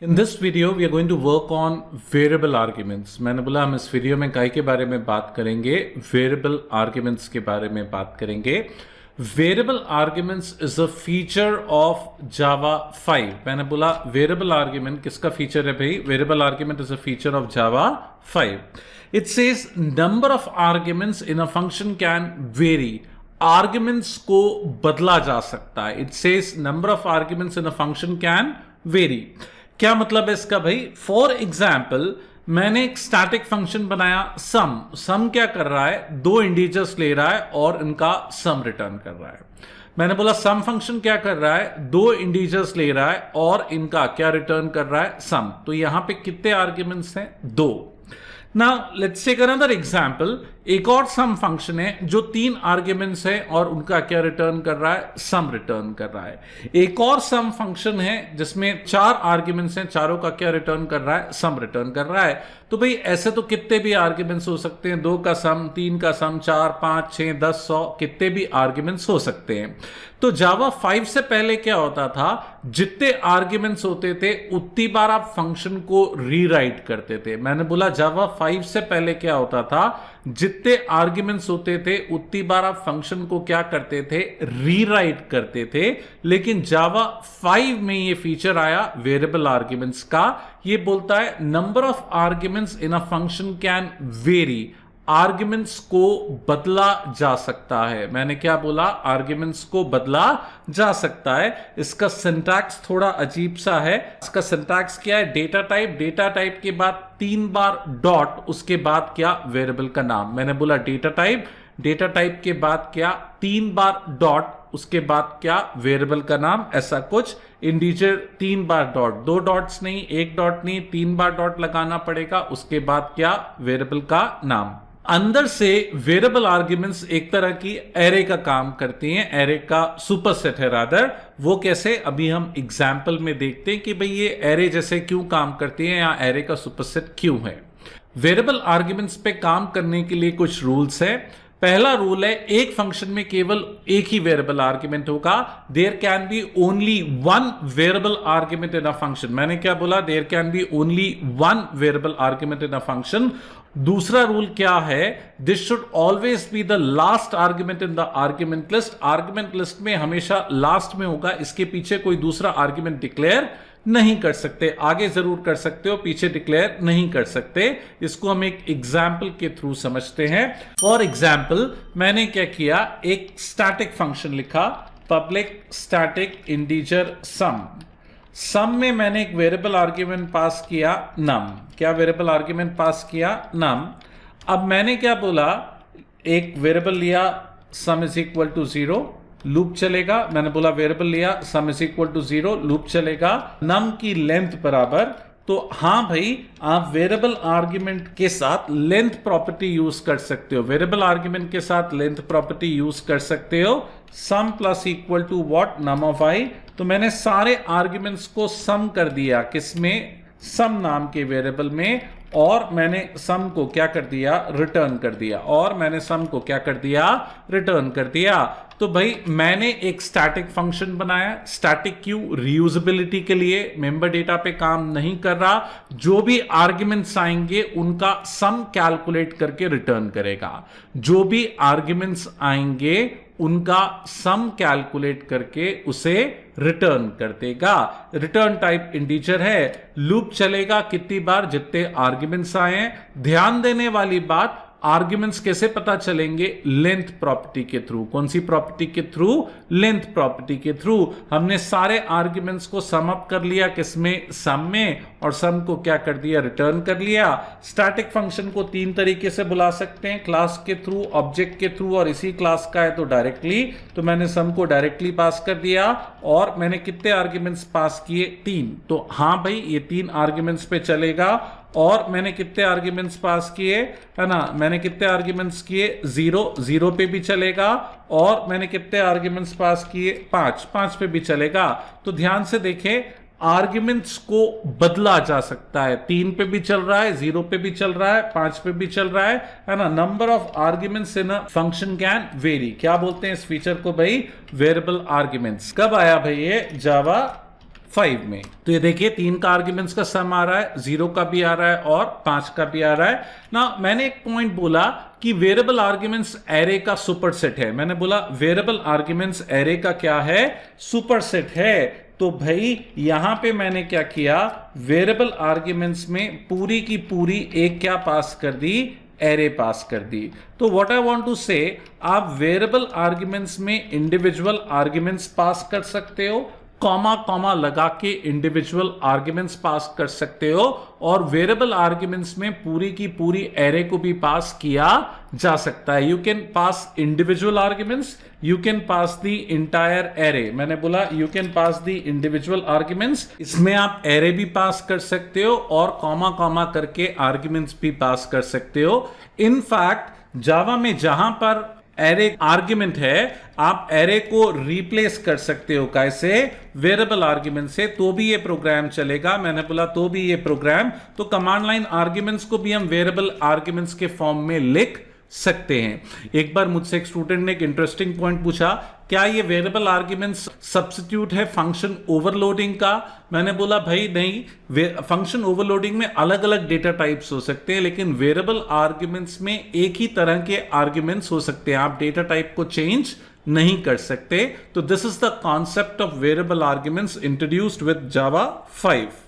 In this video we are going to work on variable arguments. मैंने बोला हम इस वीडियो में काय के बारे में बात करेंगे, variable arguments के बारे में बात करेंगे. Variable arguments is a feature of Java 5. मैंने बोला variable argument किसका feature है भाई? Variable argument is a feature of Java 5. It says number of arguments in a function can vary. Arguments को बदला जा सकता है. It says number of arguments in a function can vary. क्या मतलब है इसका भाई? फॉर एग्जाम्पल मैंने एक स्टैटिक फंक्शन बनाया सम क्या कर रहा है? दो इंटीजर्स ले रहा है और इनका सम रिटर्न कर रहा है. मैंने बोला सम फंक्शन क्या कर रहा है? दो इंटीजर्स ले रहा है और इनका क्या रिटर्न कर रहा है? सम. तो यहां पे कितने आर्ग्यूमेंट्स हैं? दो. Now let's take another example. एक और सम फंक्शन है जो तीन आर्ग्यूमेंट्स है और उनका क्या रिटर्न कर रहा है? सम रिटर्न कर रहा है. एक और सम फंक्शन है जिसमें चार आर्ग्यूमेंट्स हैं, चारों का क्या रिटर्न कर रहा है? सम रिटर्न कर रहा है. तो भाई ऐसे तो कितने भी आर्ग्यूमेंट्स हो सकते हैं. दो का सम, तीन का सम, 4, 5, 6, 10, 100 कितने भी आर्ग्यूमेंट्स हो सकते हैं. तो जावा 5 से पहले क्या होता था? जितने आर्ग्यूमेंट्स होते थे उतनी बार आप फंक्शन को रीराइट करते थे. मैंने बोला जावा 5 से पहले क्या होता था? जितने आर्ग्यूमेंट्स होते थे उतनी बार आप फंक्शन को क्या करते थे? रीराइट करते थे. लेकिन जावा 5 में ये फीचर आया वेरिएबल आर्ग्यूमेंट्स का. ये बोलता है number of arguments in a function can very. Arguments को बदला जा सकता है. मैंने क्या बोला? आर्ग्यूमेंट्स को बदला जा सकता है. इसका सिंटैक्स थोड़ा अजीब सा है. इसका सिंटैक्स क्या है? डेटा टाइप के बाद 3 बार डॉट, उसके बाद क्या? वेरिएबल का नाम. मैंने बोला डेटा टाइप के बाद क्या? 3 बार डॉट, उसके बाद क्या? वेरिएबल का नाम. ऐसा कुछ. इंटीजर 3 बार डॉट, 2 डॉट्स नहीं, 1 डॉट नहीं, 3 बार डॉट लगाना पड़ेगा. उसके बाद क्या? वेरिएबल का नाम. अंदर से वेरिएबल आर्ग्यूमेंट्स एक तरह की एरे का काम करती हैं, एरे का सुपरसेट है रादर. वो कैसे? अभी हम एग्जाम्पल में देखते हैं कि भाई ये एरे जैसे क्यों काम करती है या एरे का सुपरसेट क्यों है. वेरिएबल आर्ग्यूमेंट्स पे काम करने के लिए कुछ रूल्स है. पहला रूल है एक फंक्शन में केवल एक ही वेरिएबल आर्ग्यूमेंट होगा. There can be only one variable argument in a function. मैंने क्या बोला? There can be only one variable argument in a function. दूसरा रूल क्या है? This should always be the last argument in the argument list. Argument list में हमेशा last में होगा. इसके पीछे कोई दूसरा आर्ग्यूमेंट डिक्लेयर नहीं कर सकते. आगे जरूर कर सकते हो, पीछे डिक्लेयर नहीं कर सकते. इसको हम एक एग्जाम्पल के थ्रू समझते हैं. फॉर एग्जाम्पल मैंने क्या किया? एक स्टैटिक फंक्शन लिखा, पब्लिक स्टैटिक इंटीजर सम में मैंने एक वेरिएबल आर्ग्यूमेंट पास किया नम. क्या वेरिएबल आर्ग्यूमेंट पास किया? नम. अब मैंने क्या बोला? एक वेरिएबल लिया sum is equal to 0, loop चलेगा. मैंने बोला वेरिएबल लिया sum is equal to 0, loop चलेगा. नम की लेंथ बराबर. तो हां भाई, आप वेरिएबल आर्ग्यूमेंट के साथ लेंथ प्रॉपर्टी यूज कर सकते हो. वेरिएबल आर्ग्यूमेंट के साथ लेंथ प्रॉपर्टी यूज कर सकते हो. Sum plus equal to what? Num of I. तो मैंने सारे आर्ग्यूमेंट्स को सम कर दिया. किसमें? सम नाम के वेरिएबल में. और मैंने सम को क्या कर दिया? रिटर्न कर दिया. और मैंने सम को क्या कर दिया? रिटर्न कर दिया. तो भाई मैंने एक स्टैटिक फंक्शन बनाया. स्टैटिक क्यों? रीयूजेबिलिटी के लिए. मेंबर डेटा पे काम नहीं कर रहा. जो भी आर्ग्यूमेंट्स आएंगे उनका सम कैलकुलेट करके रिटर्न करेगा. जो भी आर्ग्यूमेंट्स आएंगे उनका सम कैलकुलेट करके उसे रिटर्न कर देगा. रिटर्न टाइप इंटीजर है. लूप चलेगा कितनी बार? जितने आर्ग्यूमेंट्स आए हैं. ध्यान देने वाली बात, आर्ग्यूमेंट्स कैसे पता चलेंगे? लेंथ प्रॉपर्टी के थ्रू. कौन सी प्रॉपर्टी के थ्रू? लेंथ प्रॉपर्टी के थ्रू. हमने सारे आर्ग्यूमेंट्स को सम अप कर लिया. किसमें? सम में. और सम को क्या कर दिया? रिटर्न कर लिया. स्टैटिक फंक्शन को 3 तरीके से बुला सकते हैं, क्लास के थ्रू, ऑब्जेक्ट के थ्रू, और इसी क्लास का है तो डायरेक्टली. तो मैंने सम को डायरेक्टली पास कर दिया. और मैंने कितने आर्ग्यूमेंट्स पास किए? 3. तो हां भाई ये 3 आर्ग्यूमेंट्स पे चलेगा. और मैंने कितने आर्ग्यूमेंट्स पास किए? है ना, मैंने कितने आर्ग्यूमेंट्स किए? 0 पे भी चलेगा. और मैंने कितने आर्ग्यूमेंट्स पास किए? 5 पे भी चलेगा. तो ध्यान से देखें, आर्ग्यूमेंट्स को बदला जा सकता है. 3 पे भी चल रहा है, 0 पे भी चल रहा है, 5 पे भी चल रहा है ना. Number of arguments in a function can very. क्या बोलते हैं इस फीचर को भाई? Variable arguments. कब आया भाई ये? जावा 5 में। तो ये देखिए 3 का आर्ग्यूमेंट्स का सम आ रहा है, 0 का भी आ रहा है और 5 का भी आ रहा है ना। मैंने एक पॉइंट बोला कि वेरिएबल आर्ग्यूमेंट्स एरे का सुपरसेट है। मैंने बोला वेरिएबल आर्ग्यूमेंट्स एरे का क्या है, सुपरसेट है। तो भाई यहां पे मैंने क्या किया, वेरिएबल आर्ग्यूमेंट्स में पूरी की पूरी एक क्या पास कर दी, एरे पास कर दी। तो व्हाट आई वांट टू से, आप वेरिएबल आर्ग्यूमेंट्स में इंडिविजुअल आर्ग्यूमेंट्स पास कर सकते हो, कॉमा कॉमा लगा के इंडिविजुअल आर्ग्यूमेंट्स पास कर सकते हो, और वेरिएबल आर्ग्यूमेंट्स में पूरी की पूरी एरे को भी पास किया जा सकता है। You can pass individual arguments, you can pass the entire array. मैंने बोला you can pass the individual arguments, इसमें आप एरे भी पास कर सकते हो और कॉमा कॉमा करके आर्ग्यूमेंट्स भी पास कर सकते हो। इनफैक्ट जावा में जहां पर एरे आर्ग्यूमेंट है, आप एरे को रिप्लेस कर सकते हो, कैसे, वेरिएबल आर्ग्यूमेंट से, तो भी ये प्रोग्राम चलेगा। मैंने बोला तो भी ये प्रोग्राम, तो कमांड लाइन आर्ग्यूमेंट्स को भी हम वेरिएबल आर्ग्यूमेंट्स के फॉर्म में लिख सकते हैं। एक बार मुझसे एक स्टूडेंट ने एक इंटरेस्टिंग पॉइंट पूछा, क्या ये वेरिएबल आर्ग्यूमेंट्स सब्स्टिट्यूट है फंक्शन ओवरलोडिंग का? मैंने बोला भाई नहीं, फंक्शन ओवरलोडिंग में अलग अलग डेटा टाइप्स हो सकते हैं, लेकिन वेरिएबल आर्ग्यूमेंट्स में एक ही तरह के आर्ग्यूमेंट्स हो सकते हैं, आप डेटा टाइप को चेंज नहीं कर सकते। तो this is the concept of variable arguments introduced with Java 5।